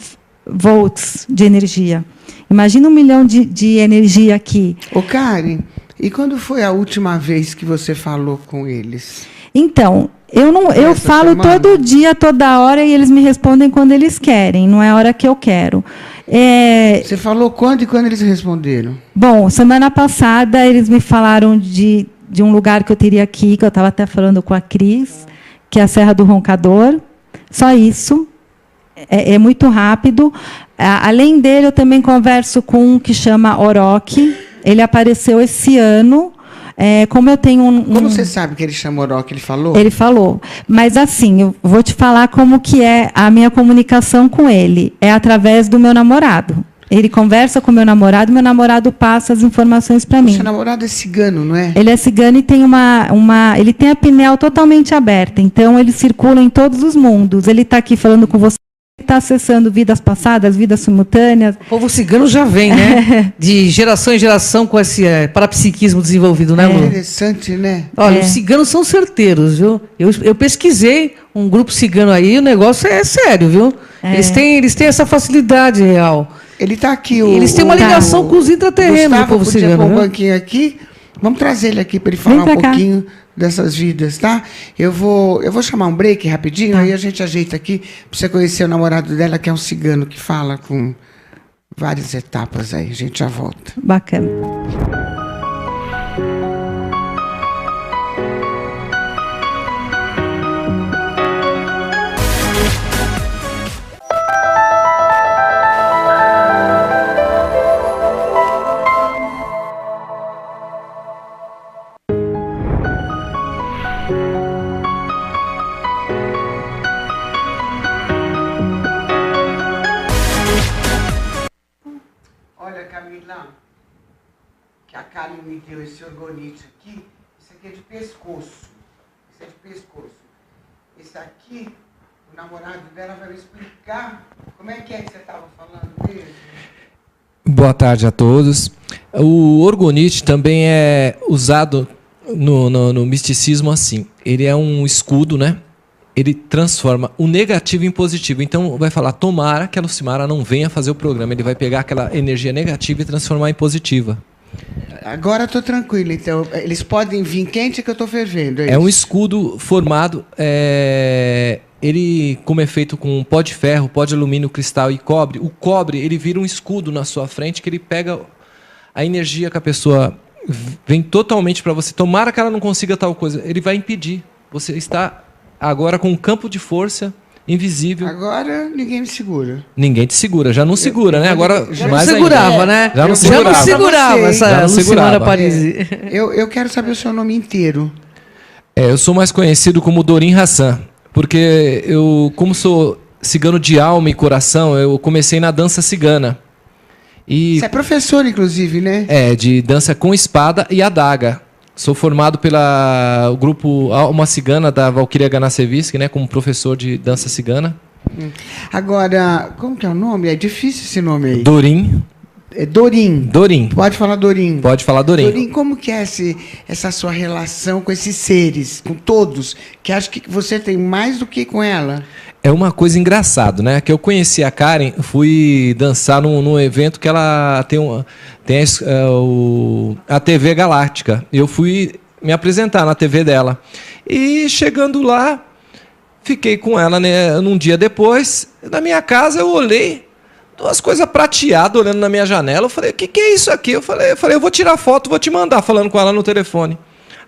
volts de energia. Imagina 1 milhão de energia aqui. Ô, Karen, e quando foi a última vez que você falou com eles? Então, eu falo semana? Todo dia, toda hora, e eles me respondem quando eles querem, não é a hora que eu quero. Você falou quando e quando eles responderam? Bom, semana passada eles me falaram de um lugar que eu teria aqui, que eu estava até falando com a Cris, que é a Serra do Roncador. Só isso. É muito rápido. Além dele, eu também converso com um que chama Orochi. Ele apareceu esse ano. Como eu tenho Como você sabe que ele chama Orochi? Ele falou? Ele falou. Mas, assim, eu vou te falar como que é a minha comunicação com ele. É através do meu namorado. Ele conversa com o meu namorado passa as informações para mim. Seu namorado é cigano, não é? Ele é cigano e tem ele tem a pineal totalmente aberta. Então, ele circula em todos os mundos. Ele está aqui falando com você. Está acessando vidas passadas, vidas simultâneas. O povo cigano já vem, né? De geração em geração com esse parapsiquismo desenvolvido, né, Lu? Interessante, né? Olha, os ciganos são certeiros, viu? Eu pesquisei um grupo cigano aí, o negócio é sério, viu? Eles têm essa facilidade real. Ele está aqui. Eles têm uma ligação com os intraterrenos, o povo cigano. Um banquinho aqui. Vamos trazer ele aqui para ele falar um pouquinho dessas vidas, tá? Eu vou chamar um break rapidinho, aí a gente ajeita aqui para você conhecer o namorado dela, que é um cigano que fala com várias etapas aí. A gente já volta. Bacana. Que a Karen me deu esse orgonite aqui, isso aqui é de pescoço. Isso é de pescoço. Esse aqui, o namorado dela vai me explicar como é que você estava falando dele. Boa tarde a todos. O orgonite também é usado no misticismo assim. Ele é um escudo, né? Ele transforma o negativo em positivo. Então, vai falar, tomara que a Lucimara não venha fazer o programa. Ele vai pegar aquela energia negativa e transformar em positiva. Agora estou tranquilo. Então, eles podem vir quente que eu estou fervendo. É um escudo formado... Ele, como é feito com pó de ferro, pó de alumínio, cristal e cobre, o cobre ele vira um escudo na sua frente que ele pega a energia que a pessoa vem totalmente para você. Tomara que ela não consiga tal coisa. Ele vai impedir. Você está... agora com um campo de força invisível. Agora ninguém me segura. Ninguém te segura, já não segura, né? Agora já mais não segurava, ainda. Né? Já não segurava. Já não segurava essa Luciana Parisi. Eu quero saber o seu nome inteiro. Eu sou mais conhecido como Dorim Hassan, porque eu, como sou cigano de alma e coração, eu comecei na dança cigana. E, você é professor, inclusive, né? De dança com espada e adaga. Sou formado pelo grupo Alma Cigana da Valquíria Ganasevski, né, como professor de dança cigana. Agora, como que é o nome? É difícil esse nome aí. Dorim. É Dorim. Dorim. Pode falar Dorim. Pode falar Dorim. Dorim, como que é essa sua relação com esses seres, com todos, que acho que você tem mais do que com ela? É uma coisa engraçada, né? Que eu conheci a Karen, fui dançar num evento que ela tem a TV Galáctica. Eu fui me apresentar na TV dela. E chegando lá, fiquei com ela, né, num dia depois. Na minha casa eu olhei, duas coisas prateadas olhando na minha janela. Eu falei, o que é isso aqui? Eu falei, eu vou tirar foto, vou te mandar, falando com ela no telefone.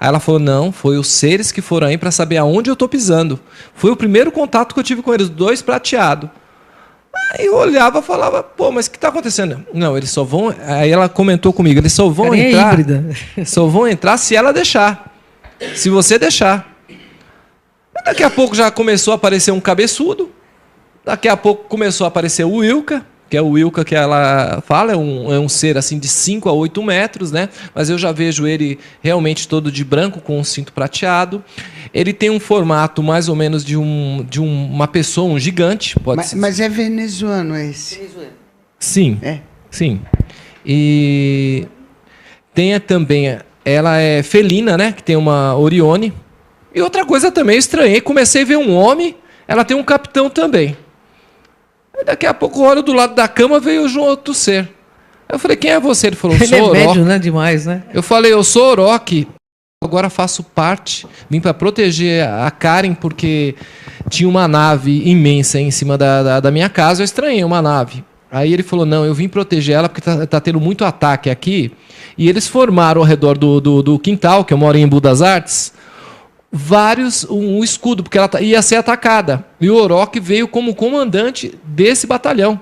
Aí ela falou, não, foi os seres que foram aí para saber aonde eu estou pisando. Foi o primeiro contato que eu tive com eles, dois prateados. Aí eu olhava e falava, pô, mas o que está acontecendo? Não, eles só vão... Aí ela comentou comigo, eles só vão entrar... Só vão entrar se ela deixar. Se você deixar. Daqui a pouco já começou a aparecer um cabeçudo. Daqui a pouco começou a aparecer o Wilka, que é o Wilka que ela fala, é um ser assim de 5 a 8 metros, né? Mas eu já vejo ele realmente todo de branco, com um cinto prateado. Ele tem um formato mais ou menos de uma pessoa, um gigante. Mas é venezuelano esse? Venezuela. Sim, sim. E tem também, ela é felina, né? Que tem uma Orione. E outra coisa também, eu estranhei, comecei a ver um homem, ela tem um capitão também. Daqui a pouco, olho do lado da cama, veio o outro ser. Eu falei, quem é você? Ele falou, eu sou Orochi. Médio, né? Demais, né? Eu falei, eu sou Orochi. Agora faço parte. Vim para proteger a Karen, porque tinha uma nave imensa em cima da minha casa. Eu estranhei uma nave. Aí ele falou, não, eu vim proteger ela porque tá tendo muito ataque aqui. E eles formaram ao redor do quintal, que eu moro em Embu das Artes, um escudo, porque ela ia ser atacada. E o Orochi veio como comandante desse batalhão.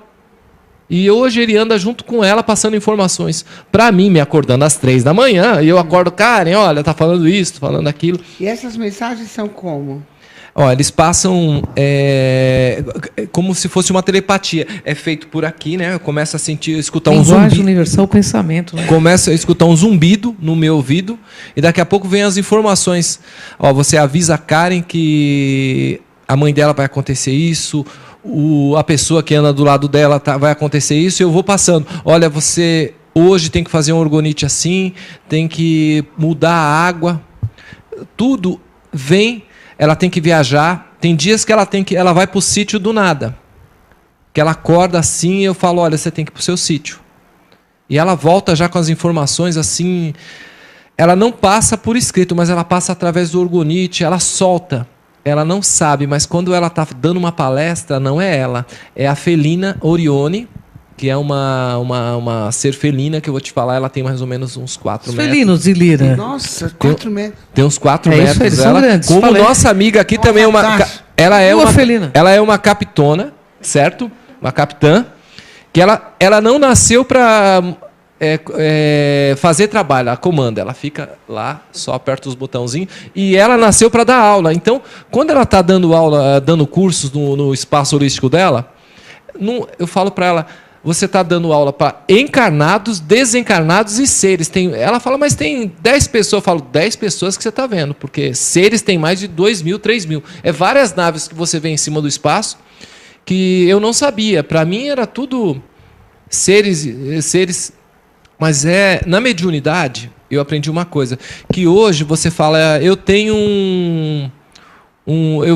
E hoje ele anda junto com ela, passando informações para mim, me acordando às 3 da manhã. E eu acordo, Karen, olha, tá falando isso, tá falando aquilo. E essas mensagens são como? Ó, eles passam como se fosse uma telepatia. É feito por aqui, né? Eu começo a escutar um zumbido. Linguagem universal, pensamento. Né? Começo a escutar um zumbido no meu ouvido e daqui a pouco vem as informações. Ó, você avisa a Karen que a mãe dela vai acontecer isso, a pessoa que anda do lado dela vai acontecer isso, e eu vou passando. Olha, você hoje tem que fazer um orgonite assim, tem que mudar a água. Tudo vem. Ela tem que viajar. Tem dias que ela vai para o sítio do nada. Que ela acorda assim e eu falo, olha, você tem que ir para o seu sítio. E ela volta já com as informações assim. Ela não passa por escrito, mas ela passa através do orgonite, ela solta. Ela não sabe, mas quando ela está dando uma palestra, não é ela. É a felina Orione, que é uma ser felina, que eu vou te falar, ela tem mais ou menos uns 4 metros. Felinos de Lira. Nossa, 4 metros. Tem uns 4 metros. Isso, eles são grandes. Como nossa amiga aqui também é uma... Ela é uma felina. Ela é uma capitona, certo? Uma capitã, que ela não nasceu para fazer trabalho, ela comanda, ela fica lá, só aperta os botãozinhos, e ela nasceu para dar aula. Então, quando ela está dando aula, dando cursos no espaço holístico dela, eu falo para ela, você está dando aula para encarnados, desencarnados e seres. Ela fala, mas tem 10 pessoas. Eu falo, 10 pessoas que você está vendo, porque seres tem mais de 2.000, 3.000. É várias naves que você vê em cima do espaço que eu não sabia. Para mim era tudo seres. Mas na mediunidade, eu aprendi uma coisa, que hoje você fala, eu tenho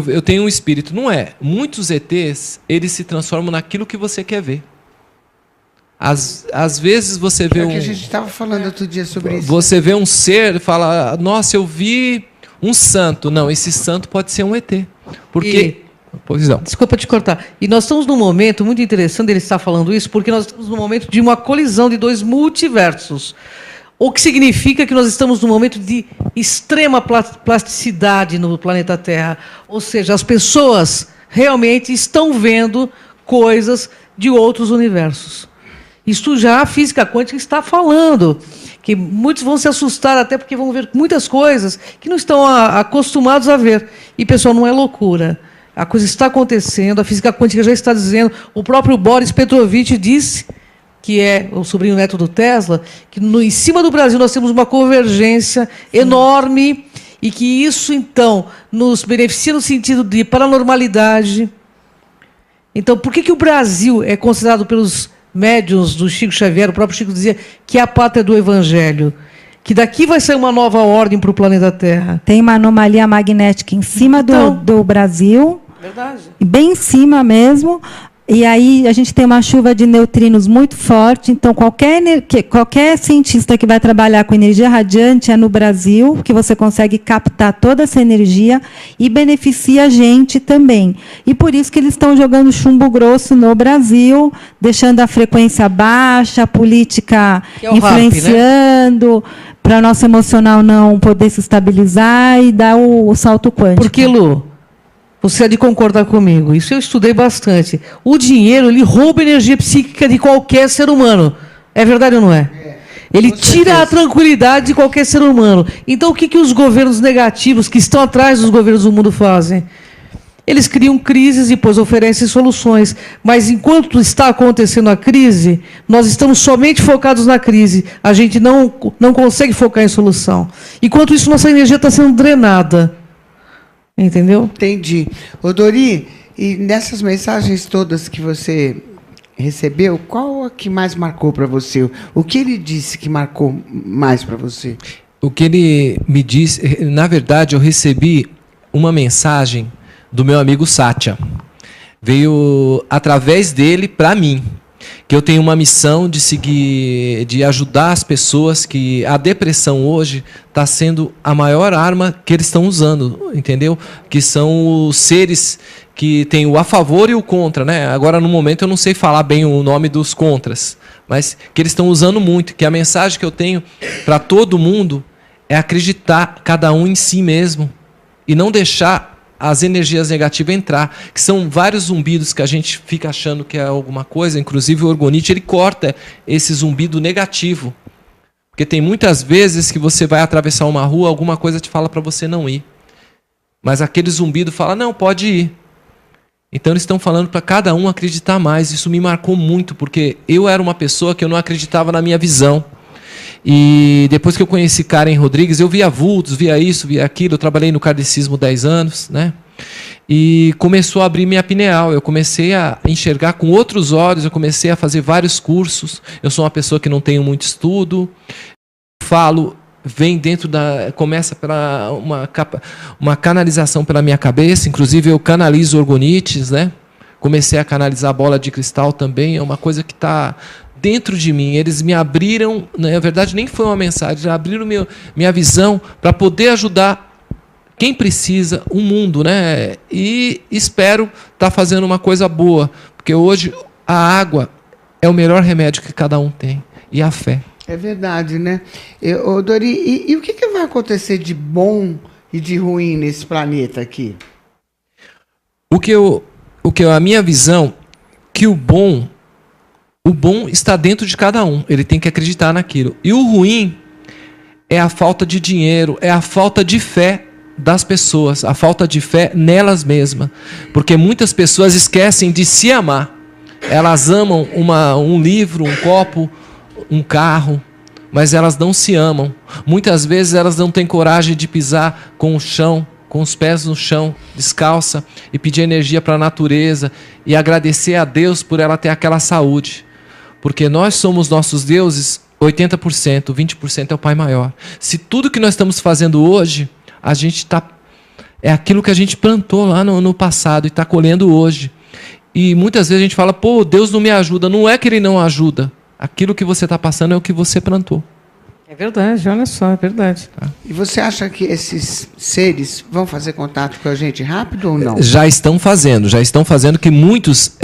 eu tenho um espírito. Não é. Muitos ETs, eles se transformam naquilo que você quer ver. Às vezes você vê que a gente estava falando outro dia sobre isso. Você vê um ser e fala, nossa, eu vi um santo. Não, esse santo pode ser um ET. Porque... Pois não. Desculpa te cortar. E nós estamos num momento muito interessante ele estar falando isso, porque nós estamos num momento de uma colisão de 2 multiversos. O que significa que nós estamos num momento de extrema plasticidade no planeta Terra. Ou seja, as pessoas realmente estão vendo coisas de outros universos. Isso já a física quântica está falando, que muitos vão se assustar até porque vão ver muitas coisas que não estão acostumados a ver. E, pessoal, não é loucura. A coisa está acontecendo, a física quântica já está dizendo, o próprio Boris Petrovich disse, que é o sobrinho neto do Tesla, que em cima do Brasil nós temos uma convergência enorme e que isso, então, nos beneficia no sentido de paranormalidade. Então, por que o Brasil é considerado pelos médiuns do Chico Xavier, o próprio Chico dizia que é a pátria do Evangelho, que daqui vai sair uma nova ordem para o planeta Terra? Tem uma anomalia magnética em cima do Brasil, verdade, bem em cima mesmo. E aí a gente tem uma chuva de neutrinos muito forte, então qualquer cientista que vai trabalhar com energia radiante é no Brasil, que você consegue captar toda essa energia e beneficia a gente também. E por isso que eles estão jogando chumbo grosso no Brasil, deixando a frequência baixa, a política influenciando, né? Para o nosso emocional não poder se estabilizar e dar o salto quântico. Porque, Lu, você há de concordar comigo, isso eu estudei bastante. O dinheiro, ele rouba a energia psíquica de qualquer ser humano. É verdade ou não é? Ele tira a tranquilidade de qualquer ser humano. Então, o que os governos negativos, que estão atrás dos governos do mundo, fazem? Eles criam crises e depois oferecem soluções. Mas, enquanto está acontecendo a crise, nós estamos somente focados na crise. A gente não consegue focar em solução. Enquanto isso, nossa energia está sendo drenada. Entendeu? Entendi. Ô, Dori, e nessas mensagens todas que você recebeu, qual a que mais marcou para você? O que ele disse que marcou mais para você? O que ele me disse, na verdade, eu recebi uma mensagem do meu amigo Satya. Veio através dele para mim, que eu tenho uma missão de seguir, de ajudar as pessoas, que a depressão hoje está sendo a maior arma que eles estão usando, entendeu? Que são os seres que têm o a favor e o contra, né? Agora, no momento, eu não sei falar bem o nome dos contras, mas que eles estão usando muito, que a mensagem que eu tenho para todo mundo é acreditar cada um em si mesmo e não deixar as energias negativas entrar, que são vários zumbidos que a gente fica achando que é alguma coisa, inclusive o orgonite, ele corta esse zumbido negativo. Porque tem muitas vezes que você vai atravessar uma rua, alguma coisa te fala para você não ir. Mas aquele zumbido fala, não, pode ir. Então eles estão falando para cada um acreditar mais. Isso me marcou muito, porque eu era uma pessoa que eu não acreditava na minha visão. E depois que eu conheci Karen Rodrigues, eu via vultos, via isso, via aquilo. Eu trabalhei no kardecismo 10 anos, né? E começou a abrir minha pineal. Eu comecei a enxergar com outros olhos, eu comecei a fazer vários cursos. Eu sou uma pessoa que não tenho muito estudo. Falo, vem dentro da... Começa pela uma canalização pela minha cabeça. Inclusive, eu canalizo orgonites, né? Comecei a canalizar a bola de cristal também. É uma coisa que está dentro de mim. Eles me abriram, na verdade nem foi uma mensagem, eles abriram minha visão para poder ajudar quem precisa, o mundo, né? E espero estar fazendo uma coisa boa, porque hoje a água é o melhor remédio que cada um tem, e a fé. É verdade, né? Dori, e o que vai acontecer de bom e de ruim nesse planeta aqui? A minha visão, que o bom está dentro de cada um. Ele tem que acreditar naquilo. E o ruim é a falta de dinheiro, é a falta de fé das pessoas, a falta de fé nelas mesmas. Porque muitas pessoas esquecem de se amar. Elas amam um livro, um copo, um carro, mas elas não se amam. Muitas vezes elas não têm coragem de pisar com o chão, com os pés no chão, descalça, e pedir energia para a natureza e agradecer a Deus por ela ter aquela saúde. Porque nós somos nossos deuses 80%, 20% é o Pai Maior. Se tudo que nós estamos fazendo hoje, a gente é aquilo que a gente plantou lá no passado e está colhendo hoje. E muitas vezes a gente fala, pô, Deus não me ajuda. Não é que Ele não ajuda. Aquilo que você está passando é o que você plantou. É verdade, olha só, é verdade. E você acha que esses seres vão fazer contato com a gente rápido ou não? Já estão fazendo que muitos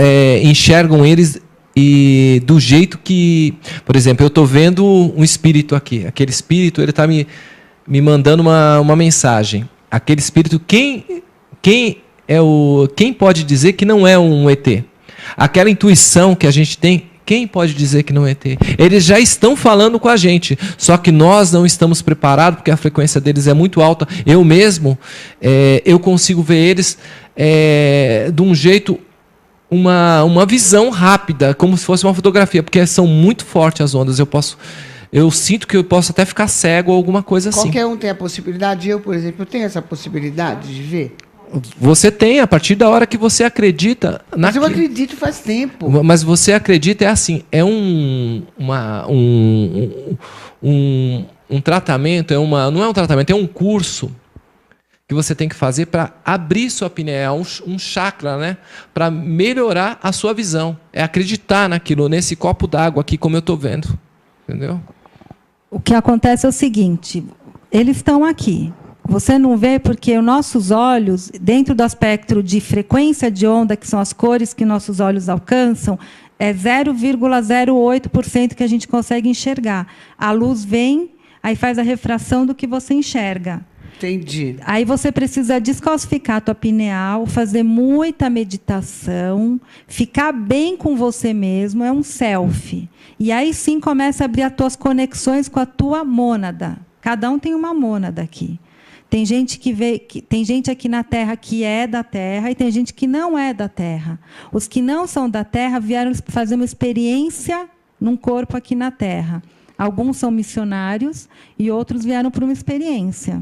enxergam eles e do jeito que, por exemplo, eu estou vendo um espírito aqui. Aquele espírito, ele está me mandando uma mensagem. Aquele espírito, quem quem pode dizer que não é um ET? Aquela intuição que a gente tem, quem pode dizer que não é ET? Eles já estão falando com a gente, só que nós não estamos preparados, porque a frequência deles é muito alta. Eu mesmo, eu consigo ver eles de um jeito, uma visão rápida, como se fosse uma fotografia, porque são muito fortes as ondas. Eu sinto que eu posso até ficar cego ou alguma coisa assim. Qualquer um tem a possibilidade. Eu, por exemplo, tenho essa possibilidade de ver? Você tem, a partir da hora que você acredita... Mas eu acredito faz tempo. Mas você acredita, é assim, é um tratamento, não é um tratamento, é um curso que você tem que fazer para abrir sua pineal, um chakra, né? Para melhorar a sua visão. É acreditar naquilo, nesse copo d'água aqui, como eu estou vendo. Entendeu? O que acontece é o seguinte, eles estão aqui. Você não vê porque os nossos olhos, dentro do espectro de frequência de onda, que são as cores que nossos olhos alcançam, é 0,08% que a gente consegue enxergar. A luz vem, aí faz a refração do que você enxerga. Entendi. Aí você precisa descalcificar a tua pineal, fazer muita meditação, ficar bem com você mesmo, é um selfie. E aí sim começa a abrir as tuas conexões com a tua mônada. Cada um tem uma mônada aqui. Tem gente tem gente aqui na Terra que é da Terra e tem gente que não é da Terra. Os que não são da Terra vieram fazer uma experiência num corpo aqui na Terra. Alguns são missionários e outros vieram para uma experiência.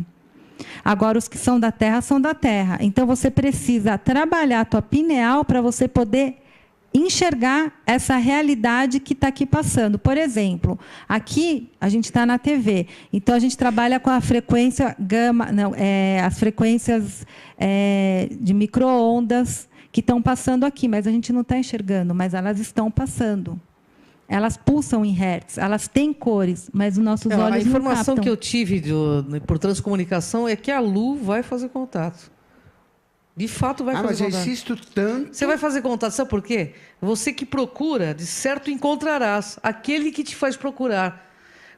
Agora, os que são da Terra são da Terra. Então, você precisa trabalhar a tua pineal para você poder enxergar essa realidade que está aqui passando. Por exemplo, aqui a gente está na TV, então a gente trabalha com a frequência gama, as frequências de micro-ondas que estão passando aqui, mas a gente não está enxergando, mas elas estão passando. Elas pulsam em hertz, elas têm cores, mas os nossos olhos não captam. A informação que eu tive por transcomunicação é que a Lu vai fazer contato. De fato vai fazer contato. Mas eu insisto tanto. Você vai fazer contato, sabe por quê? Você que procura, de certo encontrarás aquele que te faz procurar.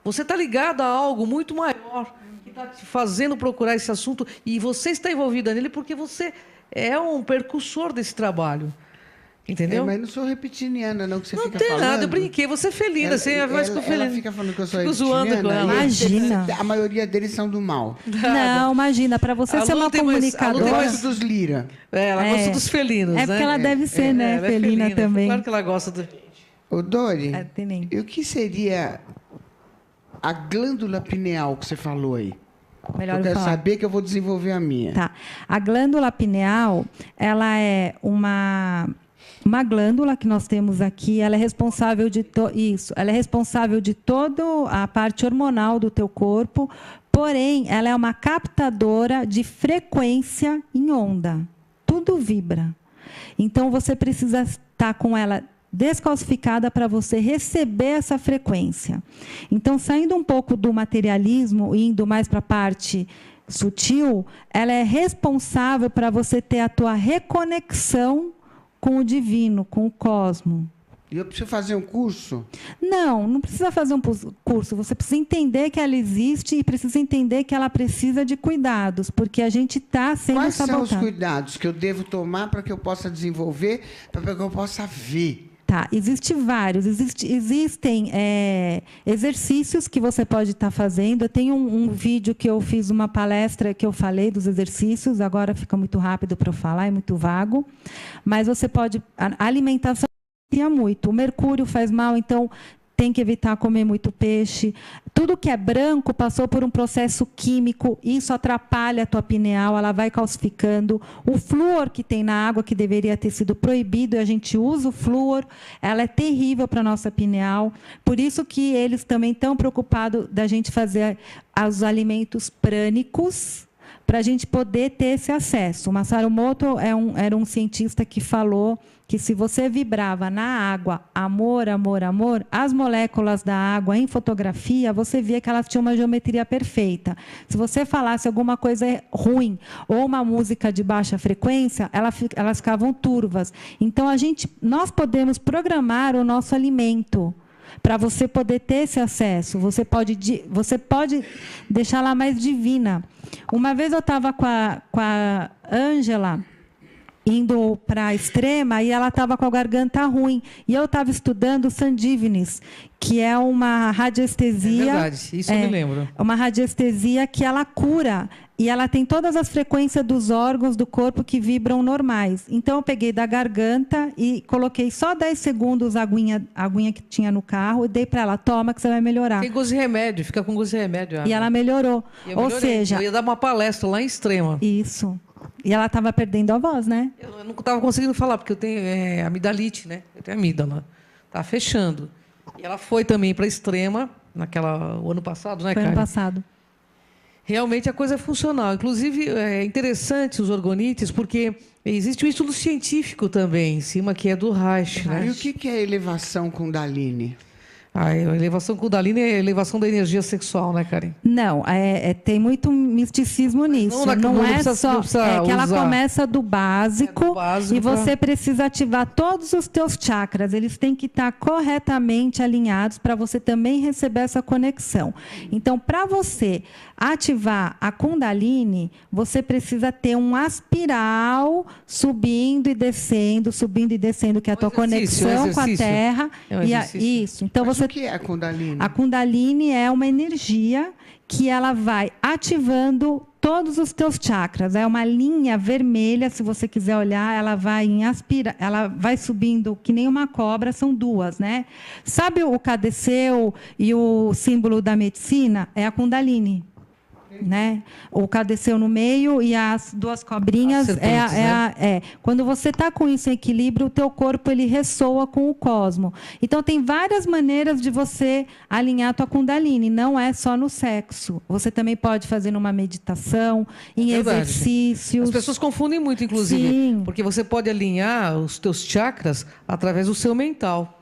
Você está ligado a algo muito maior, que está te fazendo procurar esse assunto, e você está envolvida nele porque você é um percussor desse trabalho. Entendeu? Mas não sou reptiliana, não, que você fica falando. Não tem nada, eu brinquei. Você é felina, você é mais que felina. Ela fica falando que eu sou zoando com ela. Imagina. A maioria deles são do mal. Não, imagina, para você ser uma comunicadora... Eu gosto dos lira. Ela gosta dos felinos, né? É porque ela deve ser, né? Felina também. Claro que ela gosta do... Ô, Dori, e o que seria a glândula pineal que você falou aí? Melhor eu quero saber que eu vou desenvolver a minha. Tá. A glândula pineal, ela é uma glândula que nós temos aqui, ela é responsável ela é responsável de toda a parte hormonal do teu corpo, porém, ela é uma captadora de frequência em onda. Tudo vibra. Então, você precisa estar com ela descalcificada para você receber essa frequência. Então, saindo um pouco do materialismo e indo mais para a parte sutil, ela é responsável para você ter a tua reconexão com o divino, com o cosmo. E eu preciso fazer um curso? Não precisa fazer um curso. Você precisa entender que ela existe e precisa entender que ela precisa de cuidados, porque a gente está sendo sabotado. Quais são os cuidados que eu devo tomar para que eu possa desenvolver, para que eu possa ver? Tá, existem vários. Existem exercícios que você pode estar fazendo. Eu tenho um vídeo que eu fiz uma palestra que eu falei dos exercícios. Agora fica muito rápido para eu falar, é muito vago. Mas você pode... A alimentação muito. O mercúrio faz mal, então tem que evitar comer muito peixe. Tudo que é branco passou por um processo químico, isso atrapalha a tua pineal, ela vai calcificando. O flúor que tem na água, que deveria ter sido proibido, e a gente usa o flúor, ela é terrível para a nossa pineal. Por isso que eles também estão preocupados da gente fazer os alimentos prânicos, para a gente poder ter esse acesso. O Masaru Emoto era um cientista que falou que se você vibrava na água amor, amor, amor, as moléculas da água em fotografia, você via que elas tinham uma geometria perfeita. Se você falasse alguma coisa ruim ou uma música de baixa frequência, elas ficavam turvas. Então, nós podemos programar o nosso alimento para você poder ter esse acesso. Você pode deixar lá mais divina. Uma vez eu estava com a Ângela, indo para a Extrema e ela estava com a garganta ruim. E eu estava estudando Sandivinis, que é uma radiestesia. É verdade, isso eu me lembro. Uma radiestesia que ela cura. E ela tem todas as frequências dos órgãos do corpo que vibram normais. Então, eu peguei da garganta e coloquei só 10 segundos a aguinha que tinha no carro e dei para ela, toma que você vai melhorar. Tem gosto de remédio, fica com gosto de remédio. E ela melhorou. Ou seja... Eu ia dar uma palestra lá em Extrema. Isso. E ela estava perdendo a voz, né? Eu não estava conseguindo falar, porque eu tenho amidalite, né? Eu tenho amígdala. Tá fechando. E ela foi também para Extrema, o ano passado, né, Foi Karen? ano passado. Realmente a coisa é funcional. Inclusive, é interessante os orgonites, porque existe um estudo científico também em cima, que é do Reich. Né? E o que é elevação Kundalini? A elevação Kundalini é a elevação da energia sexual, né, Karen? Não, tem muito misticismo nisso. Não é só que ela começa do básico, e você precisa ativar todos os teus chakras. Eles têm que estar corretamente alinhados para você também receber essa conexão. Então, para você ativar a Kundalini, você precisa ter um aspiral subindo e descendo, que é a tua conexão com a Terra. Isso. Então, o que é a Kundalini? A Kundalini é uma energia que ela vai ativando todos os teus chakras. É uma linha vermelha, se você quiser olhar, ela vai subindo que nem uma cobra, são duas, né? Sabe o Kadeceu e o símbolo da medicina? É a Kundalini. Né? O Kadeceu no meio e as duas cobrinhas quando você está com isso em equilíbrio, o teu corpo ele ressoa com o cosmo. Então tem várias maneiras de você alinhar a tua Kundalini, não é só no sexo. Você também pode fazer numa meditação, em exercícios. As pessoas confundem muito, inclusive. Sim. Porque você pode alinhar os teus chakras através do seu mental.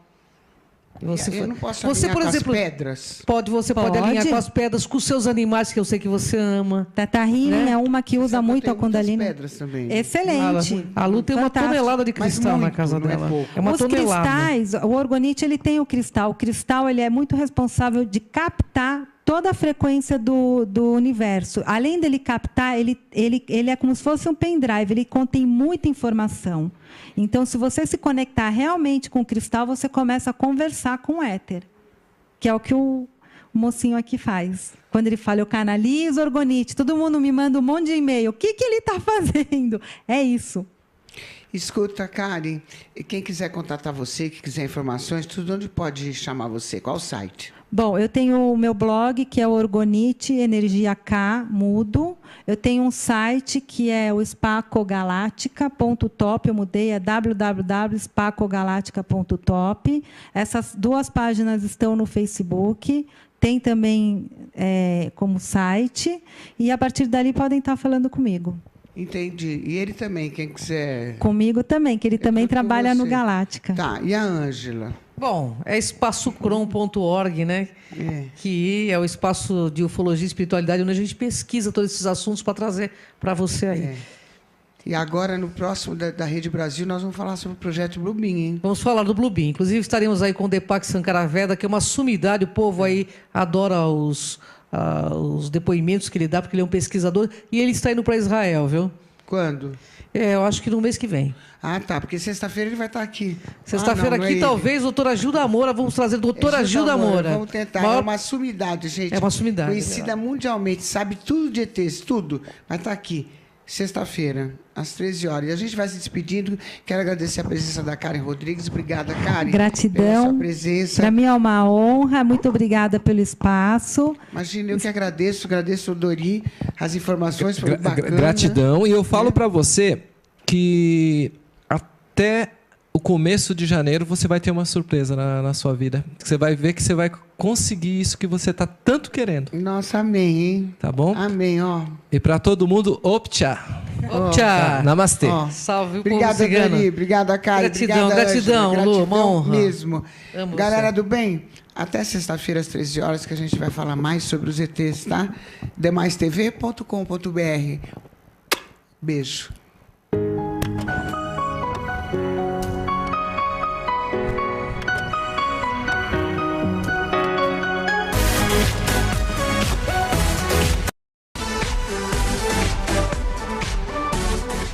Eu não posso alinhar com as pedras? Você pode alinhar com as pedras, com os seus animais, que eu sei que você ama. Teta Healing é uma que usa muito a Kundalini. Pedras também. Excelente. A Lu tem uma tonelada de cristal na casa dela. É uma tonelada. Cristais, o orgonite ele tem o cristal. O cristal ele é muito responsável de captar toda a frequência do universo. Além dele captar, ele é como se fosse um pendrive, ele contém muita informação. Então, se você se conectar realmente com o cristal, você começa a conversar com o éter, que é o que o mocinho aqui faz. Quando ele fala, eu canalizo orgonite, todo mundo me manda um monte de e-mail. O que ele está fazendo? É isso. Escuta, Karen, quem quiser contatar você, que quiser informações, tudo, onde pode chamar você? Qual o site? Bom, eu tenho o meu blog, que é o Orgonite Energia K, mudo. Eu tenho um site, que é o spacogaláctica.top. Eu mudei, é www.spacogaláctica.top. Essas duas páginas estão no Facebook. Tem também como site. E, a partir dali, podem estar falando comigo. Entendi. E ele também, quem quiser... Comigo também, que ele também trabalha no Galáctica. Tá, e a Ângela? Bom, é espaçocrom.org, né? Que é o espaço de ufologia e espiritualidade, onde a gente pesquisa todos esses assuntos para trazer para você aí. E agora, no próximo da Rede Brasil, nós vamos falar sobre o projeto Bluebeam, hein? Vamos falar do Bluebeam. Inclusive, estaremos aí com o Deepak Sankaraveda, que é uma sumidade. O povo aí adora os depoimentos que ele dá, porque ele é um pesquisador. E ele está indo para Israel, viu? Quando? Eu acho que no mês que vem. Ah, tá. Porque sexta-feira ele vai estar aqui. Sexta-feira aqui, talvez, doutora Gilda Moura. Vamos trazer doutora Gilda Moura. Vamos tentar. É uma sumidade, gente. É uma sumidade. Conhecida mundialmente, sabe tudo de ETs, tudo. Vai estar aqui. Sexta-feira, às 13 horas. E a gente vai se despedindo. Quero agradecer a presença da Karen Rodrigues. Obrigada, Karen. Gratidão. Pela sua presença. Para mim é uma honra. Muito obrigada pelo espaço. Imagina, eu que agradeço. Agradeço ao Dori. As informações foram bacanas. Gratidão. E eu falo para você que até o começo de janeiro você vai ter uma surpresa na sua vida. Você vai ver que você vai conseguir isso que você está tanto querendo. Nossa, amém, hein? Tá bom? Amém, ó. E para todo mundo, optcha. Optcha. Namastê. Salve o obrigado, povo cigano. Dani. Obrigada, Karen. Gratidão, Lu. Uma honra. Mesmo. Amo Galera você. do bem, até sexta-feira às 13 horas que a gente vai falar mais sobre os ETs, tá? demaistv.com.br. Beijo.